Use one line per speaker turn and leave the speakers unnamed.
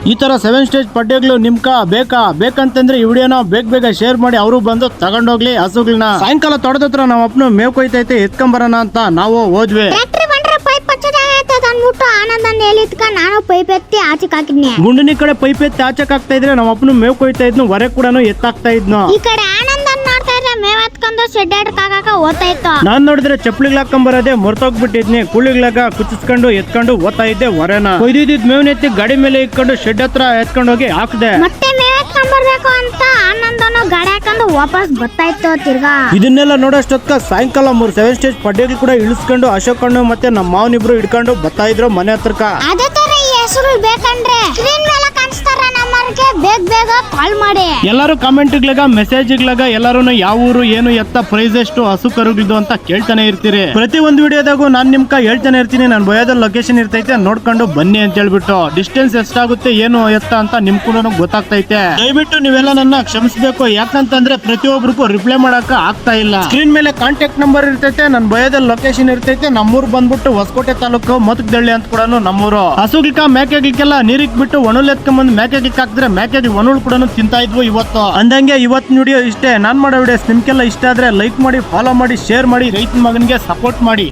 ಈ ತರ 7 ಸ್ಟೇಜ್ ಪಡ್ಡೆಗಳು ನಿಮ್ಕ ಬೇಕಂತಂದ್ರೆ ಈ ವಿಡಿಯೋನ ಬೇಗ ಶೇರ್ ಮಾಡಿ ಅವರು ಬಂದು ತಗೊಂಡೋಗ್ಲಿ ಹಸುಗಳನ್ನ. ಸಾಯಂಕಾಲ ತೊಡದತ್ರ ನಮ್ಮ ಅಪ್ಪನ ಮೇವ್ ಕೊಯ್ತೈತೆ ಎತ್ಕೊಂಬರೋಣ ಅಂತ ನಾವು ಹೋದ್ವಿ.
ನಾನು ಪೈಪ್ ಎತ್ತಿ ಆಚೆಕ್ ಹಾಕಿದ್ನಿ.
ಗುಂಡನಿ ಕಡೆ ಪೈಪ್ ಎತ್ತಿ ಆಚೆಕ್ ಹಾಕ್ತಾ ಇದ್ರೆ ನಮ್ಮ ಅಪ್ಪನ ಮೇವ್ ಕೊಯ್ತಾ ಇದ್ನು, ಹೊರೆ ಕೂಡ ಎತ್ತಾಕ್ತಾ ಇದ್ನು.
ಈ ಕಡೆ ಆನಂದ್ ನೋಡ್ತಾ ಇದ್ರೆ ಮೇವ್ ಎತ್ಕೊಂಡು ಶೆಡ್ ಹಾಕಾಕ ಓದ್ತಾ ಇತ್ತು.
ನಾನ್ ನೋಡಿದ್ರೆ ಚಪ್ಪಲಿಗಳು ಹಾಕೊಂಬರದೆ ಮೊರ್ತೋಗ್ಬಿಟ್ಟಿದ್ನಿ. ಕುಳಿಗ್ಲಾಗ ಕುಚಿಸ್ಕೊಂಡು ಎತ್ಕೊಂಡು ಓದ್ತಾ ಇದ್ದೆ ಹೊರೆನ. ಕೊಯ್ದಿದ್ ಮೇವ್ನ ಎತ್ತಿ ಗಾಡಿ ಮೇಲೆ ಇಟ್ಕೊಂಡು ಶೆಡ್ ಹತ್ರ ಎತ್ಕೊಂಡು ಹೋಗಿ ಹಾಕ್ದೆ.
ಮತ್ತೆ ಮೇವ್ ಎತ್ಕೊಂಡ್ಬರ್ಬೇಕು ಅಂತ ಆನಂದನು ಗಾಡಿ ಹಾಕೊಂಡು ವಾಪಸ್ ಬರ್ತಾ ಇತ್ತು ತಿರ್ಗಾ.
ಇದನ್ನೆಲ್ಲ ನೋಡೋಷ್ಟೊತ್ತ ಸಾಯಂಕಾಲ 7 ಸ್ಟೇಜ್ ಪಡ್ಡೆಗಳು ಕೂಡ ಇಳಿಸ್ಕೊಂಡು ಅಶೋಕ್ ಅಣ್ಣ ಮತ್ತೆ ನಮ್ಮ ಮಾವನಿಬ್ರು ಹಿಡ್ಕೊಂಡು ಬರ್ತಾ ಇದ್ರು ಮನೆ ಹತ್ರಕ.
ಅದೇ ತರ ಈ ಹೆಸರು ಬೇಕಂದ್ರೆ ಸ್ಕ್ರೀನ್ ಮೇಲೆ ಕಾಣಿಸ್ತಾರ ನಮ್ಮರ್ಗೆ ಬೇಗ ಕಾಲ್ ಮಾಡಿ.
ಎಲ್ಲಾರು ಕಾಮೆಂಟ್ಗಳಾಗ ಮೆಸೇಜ್ಗಳಾಗ ಎಲ್ಲಾರು ಯಾವ ಊರು ಏನು ಎತ್ತ ಪ್ರೈಸ್ ಎಷ್ಟು ಹಸು ಕರುಗಳದು ಅಂತ ಕೇಳ್ತಾನೆ ಇರ್ತೀರಿ. ಪ್ರತಿ ಒಂದು ವಿಡಿಯೋದಾಗೂ ನಾನ್ ನಿಮ್ಕ ಹೇಳ್ತಾನೆ ಇರ್ತೀನಿ ನನ್ನ ಬಯೋದ ಲೊಕೇಶನ್ ಇರ್ತೈತೆ ನೋಡ್ಕೊಂಡು ಬನ್ನಿ ಅಂತ ಹೇಳ್ಬಿಟ್ಟು. ಡಿಸ್ಟೆನ್ಸ್ ಎಷ್ಟಾಗುತ್ತೆ ಏನು ಎತ್ತ ಅಂತ ನಿಮ್ ಕೂಡ ಗೊತ್ತಾಗ್ತೈತೆ. ದಯವಿಟ್ಟು ನೀವೆಲ್ಲ ನನ್ನ ಕ್ಷಮಿಸಬೇಕು, ಯಾಕಂತಂದ್ರೆ ಪ್ರತಿಯೊಬ್ಬರಿಗೂ ರಿಪ್ಲೈ ಮಾಡಕ ಆಗ್ತಾ ಇಲ್ಲ. ಸ್ಕ್ರೀನ್ ಮೇಲೆ ಕಾಂಟ್ಯಾಕ್ಟ್ ನಂಬರ್ ಇರ್ತೈತೆ, ನನ್ನ ಬಯೋದ ಲೊಕೇಶನ್ ಇರ್ತೈತೆ. ನಮ್ಮೂರ್ ಬಂದ್ಬಿಟ್ಟು ಹೊಸಕೋಟೆ ತಾಲೂಕು ಮತಕದಳ್ಳಿ ಅಂತ ಕೂಡ ನಮ್ಮೂರು. ಹಸುಗಿಕ ಮೇಕೆಗಳಿಗೆಲ್ಲ ನೀರಿಕ್ ಬಿಟ್ಟು ಒಣಲ್ ಎತ್ಕೊಂಡ್ಬಂದು ಮೇಕೆಗಳಿಗೆ ಹಾಕಿದ್ರೆ ಮೇಕೆಗೆ ಒಣಲ್ ಕೂಡ ತಿಂತಾ ಇದ್ವು ಇವತ್ತು. ಅಂದಂಗೆ ಇವತ್ತಿನ ವಿಡಿಯೋ ಇಷ್ಟೇ. ನಾನ್ ಮಾಡೋ ವಿಡಿಯೋಸ್ ನಿಮ್ಗೆಲ್ಲ ಇಷ್ಟ ಆದ್ರೆ ಲೈಕ್ ಮಾಡಿ, ಫಾಲೋ ಮಾಡಿ, ಶೇರ್ ಮಾಡಿ, ರೈತನ ಮಗನಿಗೆ ಸಪೋರ್ಟ್ ಮಾಡಿ.